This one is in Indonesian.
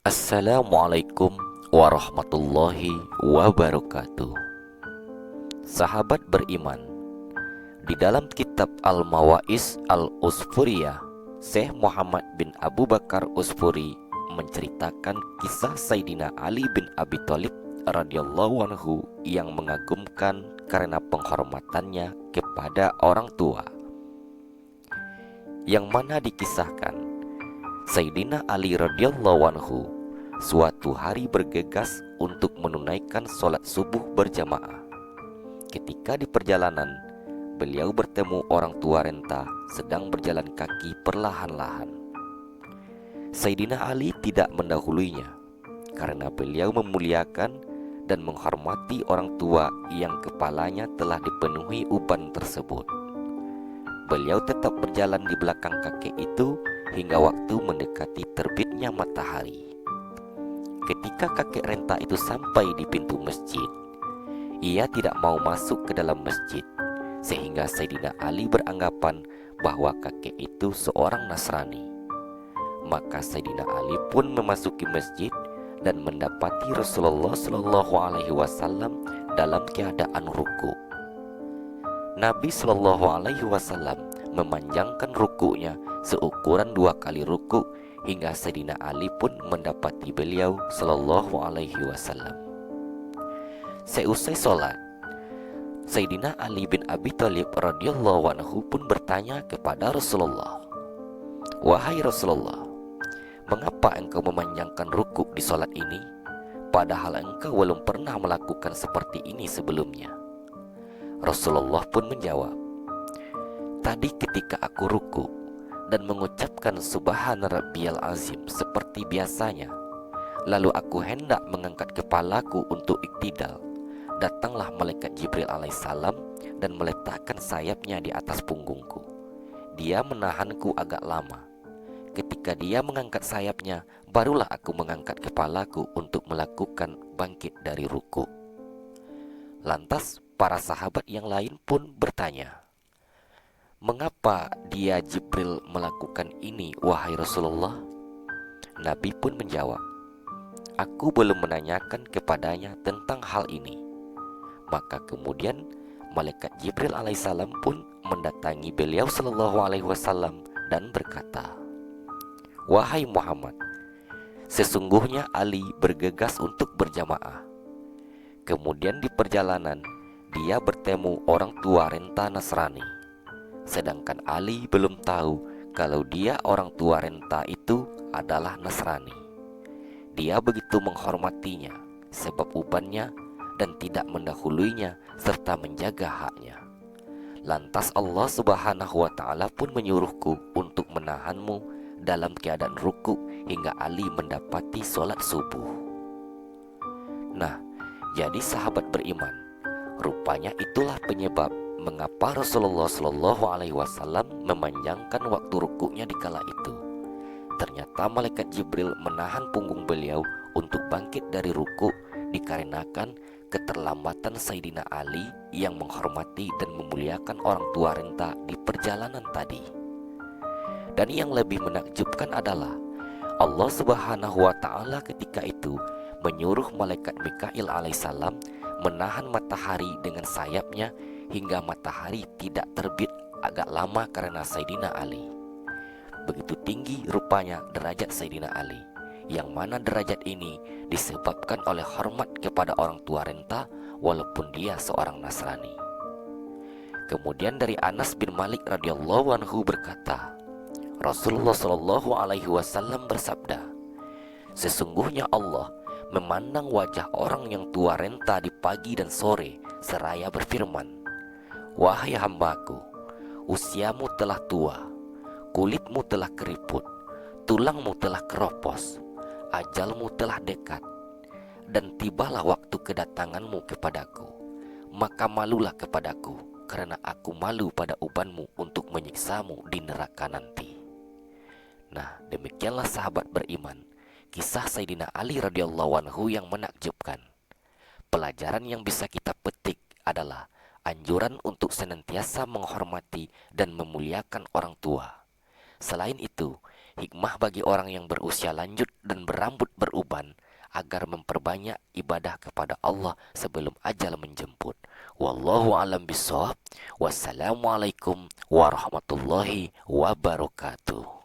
Assalamualaikum warahmatullahi wabarakatuh. Sahabat beriman, di dalam kitab Al-Mawais Al-Usfuriyah, Syekh Muhammad bin Abu Bakar Usfuri menceritakan kisah Sayyidina Ali bin Abi Thalib radhiyallahu anhu yang mengagumkan karena penghormatannya kepada orang tua, yang mana dikisahkan Sayyidina Ali radhiyallahu anhu suatu hari bergegas untuk menunaikan sholat subuh berjamaah. Ketika di perjalanan, beliau bertemu orang tua renta sedang berjalan kaki perlahan-lahan. Sayyidina Ali tidak mendahuluinya karena beliau memuliakan dan menghormati orang tua yang kepalanya telah dipenuhi uban tersebut. Beliau tetap berjalan di belakang kakek itu hingga waktu mendekati terbitnya matahari. Ketika kakek renta itu sampai di pintu masjid, ia tidak mau masuk ke dalam masjid, sehingga Sayyidina Ali beranggapan bahwa kakek itu seorang Nasrani. Maka Sayyidina Ali pun memasuki masjid dan mendapati Rasulullah Shallallahu Alaihi Wasallam dalam keadaan ruku. Nabi Shallallahu Alaihi Wasallam memanjangkan rukunya seukuran 2 kali ruku hingga Sayyidina Ali pun mendapati beliau Shallallahu Alaihi Wasallam. Seusai sholat, Sayyidina Ali bin Abi Thalib radhiyallahu anhu pun bertanya kepada Rasulullah, "Wahai Rasulullah, mengapa engkau memanjangkan ruku di sholat ini, padahal engkau belum pernah melakukan seperti ini sebelumnya?" Rasulullah pun menjawab, "Tadi ketika aku ruku dan mengucapkan Subhana Rabbiyal Azim seperti biasanya, lalu aku hendak mengangkat kepalaku untuk iktidal, datanglah malaikat Jibril alaihissalam dan meletakkan sayapnya di atas punggungku. Dia menahanku agak lama. Ketika dia mengangkat sayapnya, barulah aku mengangkat kepalaku untuk melakukan bangkit dari ruku." Lantas para sahabat yang lain pun bertanya, "Mengapa dia Jibril melakukan ini, wahai Rasulullah?" Nabi pun menjawab, "Aku belum menanyakan kepadanya tentang hal ini." Maka kemudian malaikat Jibril alaihissalam pun mendatangi beliau sallallahu alaihi wasallam dan berkata, "Wahai Muhammad, sesungguhnya Ali bergegas untuk berjamaah. Kemudian di perjalanan dia bertemu orang tua renta Nasrani. Sedangkan Ali belum tahu kalau dia orang tua renta itu adalah Nasrani. Dia begitu menghormatinya sebab ubannya dan tidak mendahuluinya serta menjaga haknya. Lantas Allah Subhanahu wa ta'ala pun menyuruhku untuk menahanmu dalam keadaan ruku hingga Ali mendapati sholat subuh." Nah, jadi sahabat beriman, rupanya itulah penyebab mengapa Rasulullah Shallallahu Alaihi Wasallam memanjangkan waktu rukuknya di kala itu. Ternyata malaikat Jibril menahan punggung beliau untuk bangkit dari ruku dikarenakan keterlambatan Sayyidina Ali yang menghormati dan memuliakan orang tua renta di perjalanan tadi. Dan yang lebih menakjubkan adalah Allah Subhanahu wa ta'ala ketika itu menyuruh malaikat Mikail alaihissalam menahan matahari dengan sayapnya hingga matahari tidak terbit agak lama karena Sayyidina Ali. Begitu tinggi rupanya derajat Sayyidina Ali, yang mana derajat ini disebabkan oleh hormat kepada orang tua renta walaupun dia seorang Nasrani. Kemudian dari Anas bin Malik radhiyallahu anhu berkata, Rasulullah Shallallahu alaihi wasallam bersabda, "Sesungguhnya Allah memandang wajah orang yang tua renta di pagi dan sore seraya berfirman, 'Wahai hambaku, usiamu telah tua, kulitmu telah keriput, tulangmu telah keropos, ajalmu telah dekat, dan tibalah waktu kedatanganmu kepadaku. Maka malulah kepadaku, karena aku malu pada ubanmu untuk menyiksamu di neraka nanti.'" Nah, demikianlah sahabat beriman, kisah Sayyidina Ali radhiyallahu anhu yang menakjubkan. Pelajaran yang bisa kita petik adalah anjuran untuk senantiasa menghormati dan memuliakan orang tua. Selain itu, hikmah bagi orang yang berusia lanjut dan berambut beruban agar memperbanyak ibadah kepada Allah sebelum ajal menjemput. Wallahu alam bisawab. Wassalamualaikum warahmatullahi wabarakatuh.